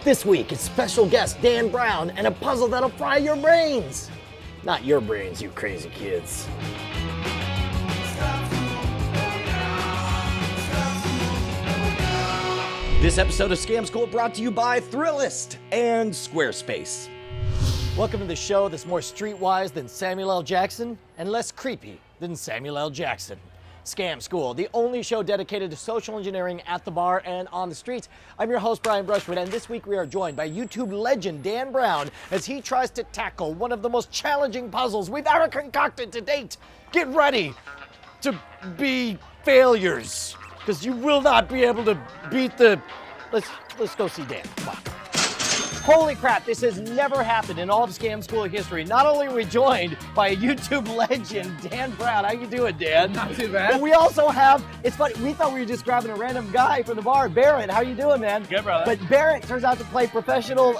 This week, it's special guest Dan Brown and a puzzle that'll fry your brains. Not your brains, you crazy kids. This episode of Scam School brought to you by Thrillist and Squarespace. Welcome to the show that's more streetwise than Samuel L. Jackson and less creepy than Samuel L. Jackson. Scam School, the only show dedicated to social engineering at the bar and on the streets. I'm your host, Brian Brushwood, and this week we are joined by YouTube legend Dan Brown as he tries to tackle one of the most challenging puzzles we've ever concocted to date. Get ready to be failures, because you will not be able to beat the... Let's go see Dan. Come on. Holy crap, this has never happened in all of Scam School history. Not only are we joined by a YouTube legend, Dan Brown. How you doing, Dan? Not too bad. But we also have, it's funny, we thought we were just grabbing a random guy from the bar. Barrett, how you doing, man? Good, brother. But Barrett turns out to play professional,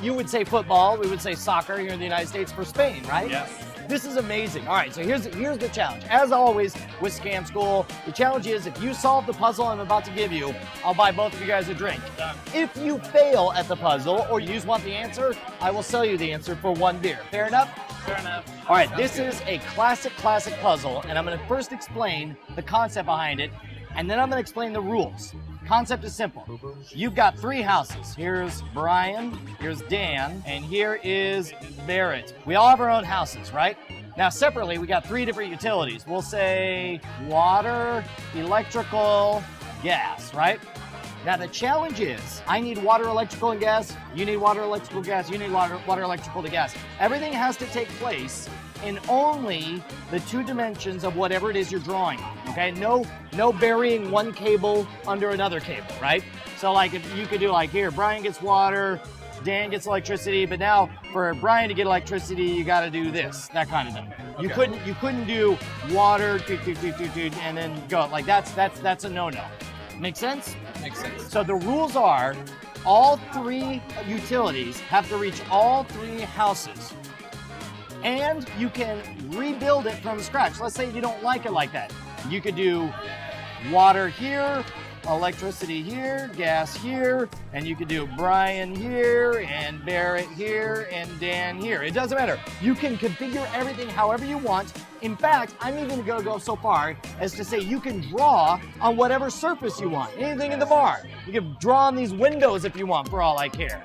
you would say football, we would say soccer here in the United States for Spain, right? Yes. This is amazing. All right, so here's the challenge. As always with Scam School, the challenge is if you solve the puzzle I'm about to give you, I'll buy both of you guys a drink. Done. If you fail at the puzzle or you just want the answer, I will sell you the answer for one beer. Fair enough? Fair enough. All right, this is a classic puzzle, and I'm going to first explain the concept behind it, and then I'm going to explain the rules. Concept is simple. You've got three houses. Here's Brian, here's Dan, and here is Barrett. We all have our own houses, right? Now separately, we got three different utilities. We'll say water, electrical, gas, right? Now the challenge is, I need water, electrical, and gas. You need water, electrical, gas. You need water, electrical, to gas. Everything has to take place in only the two dimensions of whatever it is you're drawing, okay? No burying one cable under another cable, right? So like if you could do like here, Brian gets water, Dan gets electricity, but now for Brian to get electricity, you gotta do this, that kind of thing. Okay. You couldn't do water, and then go, like that's a no-no. Make sense? Makes sense. So the rules are, all three utilities have to reach all three houses. And you can rebuild it from scratch. Let's say you don't like it like that. You could do water here, electricity here, gas here, and you could do Brian here, and Barrett here, and Dan here. It doesn't matter. You can configure everything however you want. In fact, I'm even going to go so far as to say you can draw on whatever surface you want. Anything in the bar. You can draw on these windows if you want, for all I care.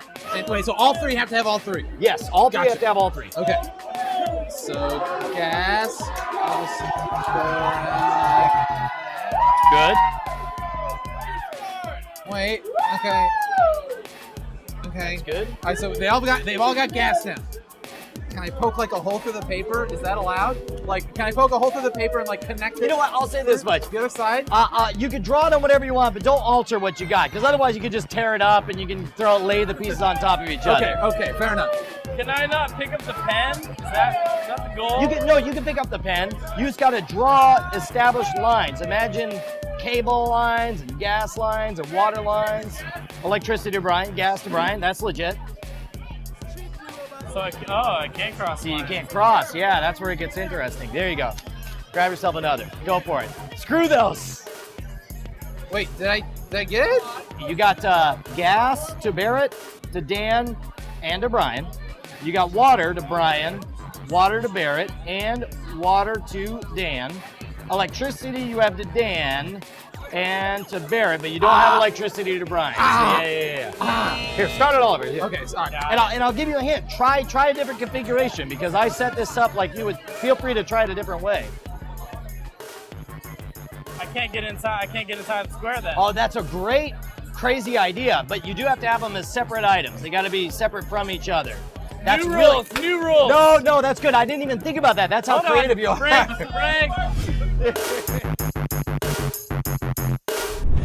Wait, so all three have to have all three? Yes, all three Gotcha. have to have all three. Okay. So gas. Good. Wait. Okay. Okay. That's good. All right. So they've all got gas now. Can I poke like a hole through the paper? Is that allowed? Like, can I poke a hole through the paper and like connect it? You know what? I'll say this much. The other side? You can draw it on whatever you want, but don't alter what you got, because otherwise you could just tear it up and you can lay the pieces on top of each other. Okay. Fair enough. Can I not pick up the pen? Is that the goal? You can pick up the pen. You just got to draw established lines. Imagine cable lines and gas lines and water lines. Electricity to Brian, gas to Brian. That's legit. So I can't cross. See, you lines. can't cross. Yeah, that's where it gets interesting. There you go. Grab yourself another. Go for it. Screw those. Wait, did I get it? You got gas to Barrett, to Dan, and to Brian. You got water to Brian, water to Barrett, and water to Dan. Electricity you have to Dan and to Barrett, but you don't have electricity to Brian. Yeah. Here, start it all over. Here. Okay, sorry. And I'll give you a hint. Try a different configuration, because I set this up like you would. Feel free to try it a different way. I can't get inside the square then. Oh, that's a great, crazy idea, but you do have to have them as separate items. They got to be separate from each other. That's New really, rules. New rules. No, that's good. I didn't even think about that. That's how Hold on. creative you are. Frank.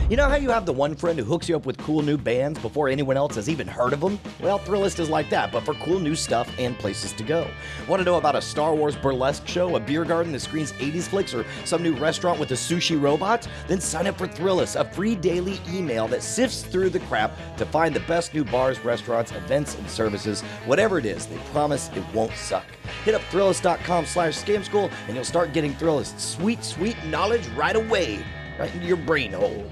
You know how you have the one friend who hooks you up with cool new bands before anyone else has even heard of them? Well, Thrillist is like that, but for cool new stuff and places to go. Want to know about a Star Wars burlesque show, a beer garden that screens 80s flicks, or some new restaurant with a sushi robot? Then sign up for Thrillist, a free daily email that sifts through the crap to find the best new bars, restaurants, events, and services. Whatever it is, they promise it won't suck. Hit up Thrillist.com/scamschool and you'll start getting Thrillist's sweet, sweet knowledge right away, right into your brain hole.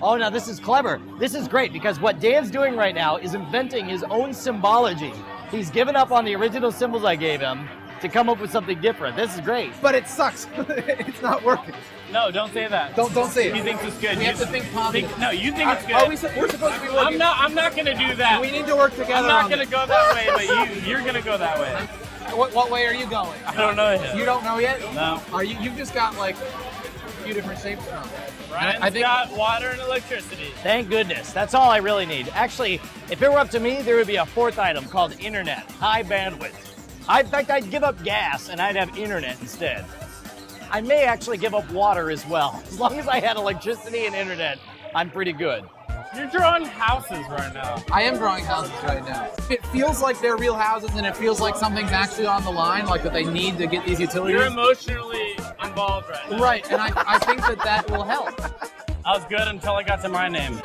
Oh, now this is clever. This is great because what Dan's doing right now is inventing his own symbology. He's given up on the original symbols I gave him to come up with something different. This is great. But it sucks. It's not working. No, don't say that. Don't say it. He thinks it's good. We have to think positive. No, you think it's good. We're supposed to be working. I'm not gonna do that. We need to work together. I'm not on gonna this. go that way, but you're gonna go that way. What way are you going? I don't know yet. You don't know yet? No. Are you've just got like a few different shapes now. Ryan's I think- got water and electricity. Thank goodness. That's all I really need. Actually, if it were up to me, there would be a fourth item called internet, high bandwidth. In fact, I'd give up gas and I'd have internet instead. I may actually give up water as well. As long as I had electricity and internet, I'm pretty good. You're drawing houses right now. I am drawing houses right now. It feels like they're real houses, and it feels like something's actually on the line, like that they need to get these utilities. You're emotionally involved right now. Right, and I think that will help. I was good until I got to my name.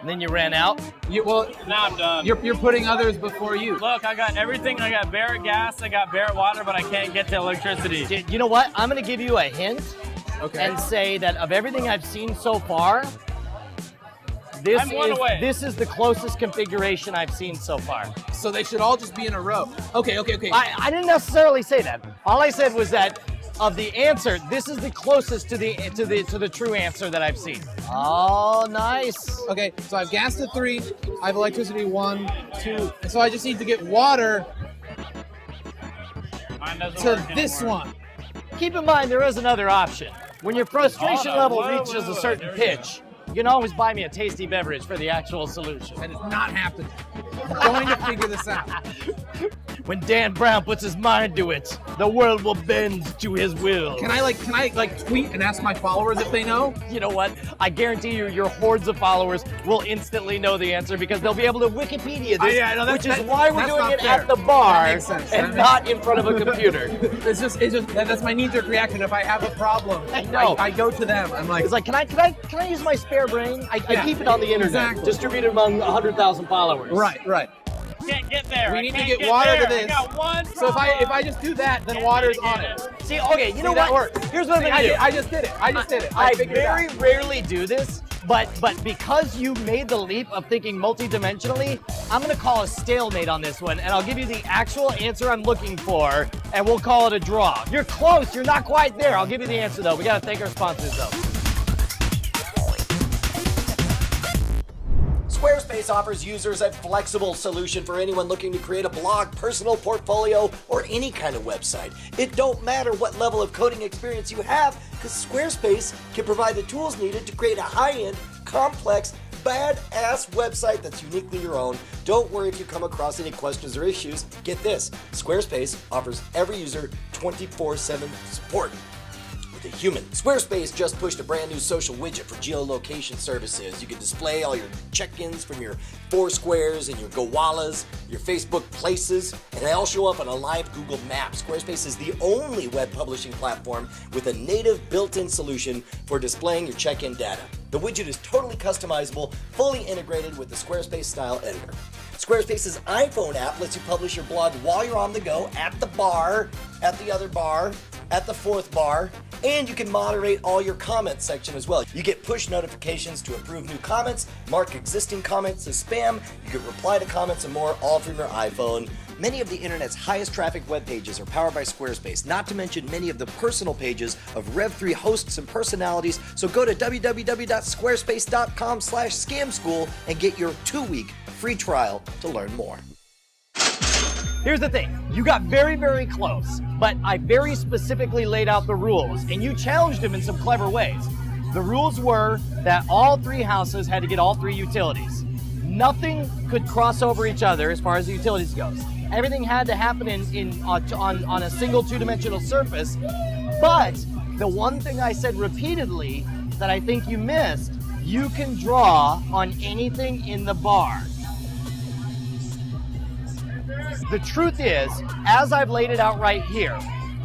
And then you ran out. Now I'm done. You're putting others before you. Look, I got everything. I got Barrett gas, I got Barrett water, but I can't get to electricity. You know what? I'm going to give you a hint Okay. and say that of everything I've seen so far, I'm one away. this is the closest configuration I've seen so far. So they should all just be in a row. Okay. I didn't necessarily say that. All I said was that of the answer, this is the closest to the true answer that I've seen. Oh, nice. Okay, so I've gas to 3, I have electricity 1, 2, and so I just need to get water Mine doesn't to work this anymore. one. Keep in mind there is another option. When your frustration level reaches a certain There we go. pitch, you can always buy me a tasty beverage for the actual solution. And it's not happening. I'm going to figure this out. When Dan Brown puts his mind to it, the world will bend to his will. Can I tweet and ask my followers if they know? You know what? I guarantee you, your hordes of followers will instantly know the answer because they'll be able to Wikipedia this, Yeah, no, which is that's- why we're that's doing not it fair. at the bar That makes sense. and not in front of a computer. It's just that's my knee-jerk reaction. If I have a problem, I know. I go to them. I'm like, It's like, can I use my spare brain? I Yeah, keep it on the internet, exactly. distributed among 100,000 followers. right. Can't get there. We I need to can't get water to there. this. I got one So if I just do that, then water's on it. See, okay, you know that what? works. Here's what I'm See, gonna do. I just did it. I figured it very out. rarely do this, but because you made the leap of thinking multidimensionally, I'm gonna call a stalemate on this one, and I'll give you the actual answer I'm looking for, and we'll call it a draw. You're close. You're not quite there. I'll give you the answer though. We gotta thank our sponsors though. Squarespace offers users a flexible solution for anyone looking to create a blog, personal portfolio, or any kind of website. It don't matter what level of coding experience you have, because Squarespace can provide the tools needed to create a high-end, complex, badass website that's uniquely your own. Don't worry if you come across any questions or issues. Get this, Squarespace offers every user 24/7 support. The human. Squarespace just pushed a brand new social widget for geolocation services. You can display all your check-ins from your Foursquares and your Gowalas, your Facebook Places, and they all show up on a live Google map. Squarespace is the only web publishing platform with a native built-in solution for displaying your check-in data. The widget is totally customizable, fully integrated with the Squarespace style editor. Squarespace's iPhone app lets you publish your blog while you're on the go, at the bar, at the other bar, at the fourth bar, and you can moderate all your comments section as well. You get push notifications to approve new comments, mark existing comments as spam, you can reply to comments and more, all from your iPhone. Many of the internet's highest traffic web pages are powered by Squarespace, not to mention many of the personal pages of Rev3 hosts and personalities. So go to www.squarespace.com/scamschool and get your 2-week free trial to learn more. Here's the thing, you got very, very close, but I very specifically laid out the rules, and you challenged him in some clever ways. The rules were that all 3 houses had to get all 3 utilities. Nothing could cross over each other as far as the utilities goes. Everything had to happen on a single 2-dimensional surface, but the one thing I said repeatedly that I think you missed, you can draw on anything in the bar. The truth is, as I've laid it out right here,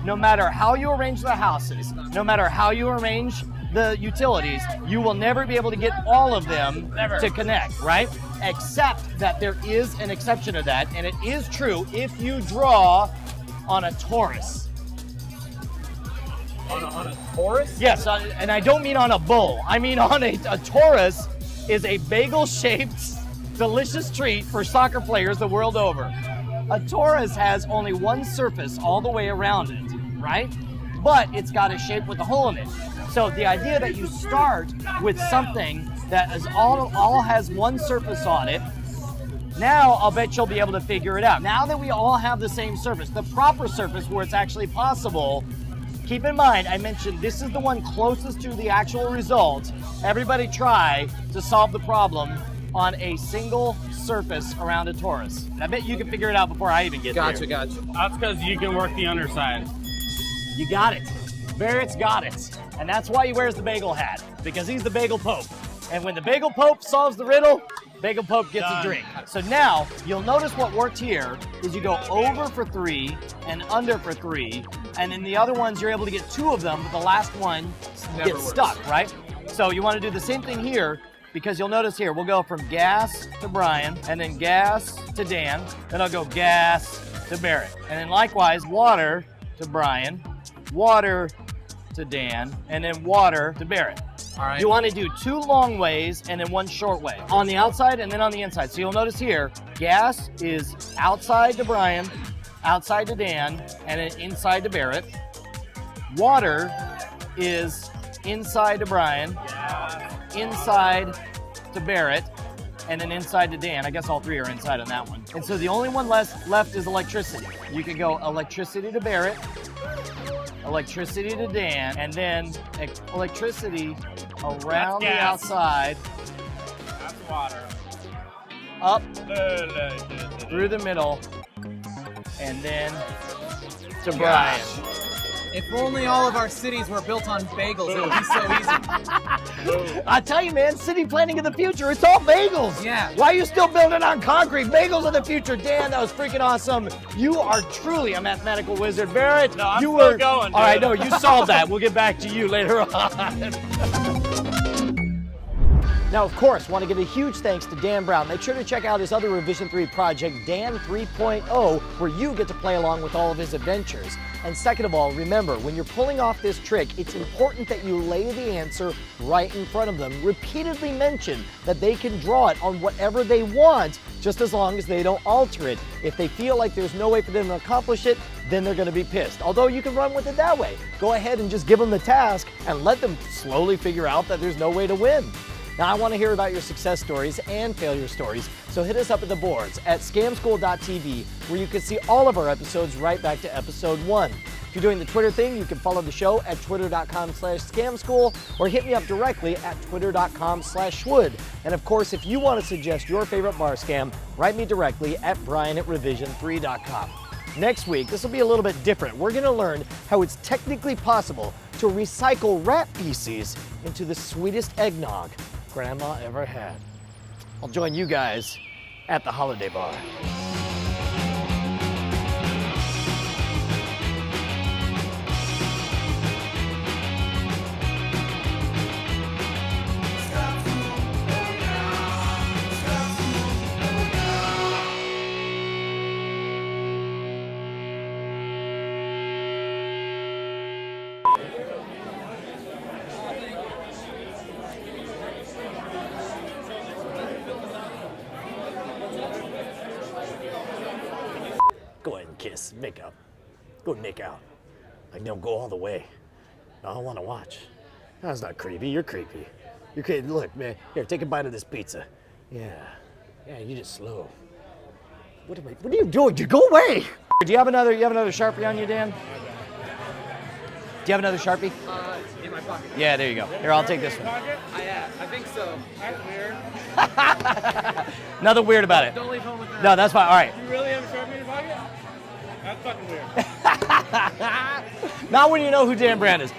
no matter how you arrange the houses, no matter how you arrange the utilities, you will never be able to get all of them to connect, right? Except that there is an exception to that, and it is true if you draw on a torus. On a Taurus? Yes, and I don't mean on a bull. I mean on a Taurus is a bagel-shaped, delicious treat for soccer players the world over. A Taurus has only one surface all the way around it, right? But it's got a shape with a hole in it. So the idea that you start with something that is all has one surface on it, now I'll bet you'll be able to figure it out. Now that we all have the same surface, the proper surface where it's actually possible, keep in mind, I mentioned this is the one closest to the actual result. Everybody try to solve the problem on a single surface around a Taurus. And I bet you can figure it out before I even get there. Gotcha. That's because you can work the underside. You got it. Barrett's got it. And that's why he wears the bagel hat, because he's the bagel pope. And when the bagel pope solves the riddle, bagel pope gets a drink. So now, you'll notice what worked here is you go over for 3 and under for 3, and then the other ones you're able to get 2 of them, but the last one gets stuck, right? So you want to do the same thing here, because you'll notice here, we'll go from gas to Brian, and then gas to Dan, then I'll go gas to Barrett. And then likewise, water to Brian, water to Dan, and then water to Barrett. All right. You want to do 2 long ways and then 1 short way. On the outside and then on the inside. So you'll notice here, gas is outside to Brian, outside to Dan, and then inside to Barrett. Water is inside to Brian, inside to Barrett, and then inside to Dan. I guess all 3 are inside on that one. And so the only one left is electricity. You can go electricity to Barrett, electricity to Dan, and then electricity around the outside. That's water. Up through the middle, and then to Brian. If only all of our cities were built on bagels, it would be so easy. I tell you, man, city planning of the future, it's all bagels. Yeah. Why are you still building on concrete? Bagels of the future. Dan, that was freaking awesome. You are truly a mathematical wizard. Barrett, No, I'm you still were going, dude. All right, no, you solved that. We'll get back to you later on. Now, of course, want to give a huge thanks to Dan Brown. Make sure to check out his other Revision 3 project, Dan 3.0, where you get to play along with all of his adventures. And second of all, remember, when you're pulling off this trick, it's important that you lay the answer right in front of them. Repeatedly mention that they can draw it on whatever they want, just as long as they don't alter it. If they feel like there's no way for them to accomplish it, then they're going to be pissed. Although you can run with it that way. Go ahead and just give them the task and let them slowly figure out that there's no way to win. Now, I want to hear about your success stories and failure stories, so hit us up at the boards at scamschool.tv, where you can see all of our episodes right back to episode 1. If you're doing the Twitter thing, you can follow the show at twitter.com/scamschool, or hit me up directly at twitter.com/schwood. And of course, if you want to suggest your favorite bar scam, write me directly at brian@revision3.com. Next week, this will be a little bit different. We're going to learn how it's technically possible to recycle rat feces into the sweetest eggnog Grandma ever had. I'll join you guys at the holiday bar. Go ahead and kiss, make up. Go make out. Like, don't go all the way. I don't want to watch. That's not creepy, you're creepy. You're creepy. Look, man, here, take a bite of this pizza. Yeah, you just slow. What are you doing? Go away! Do you have another Sharpie on you, Dan? Do you have another Sharpie? In my pocket. Yeah, there you go. Here, I'll take this one. I think so. That's weird. Nothing weird about it. Don't leave home with that. No, that's fine. All right. You really have a Sharpie in your pocket? That's fucking weird. Not when you know who Dan Brand is.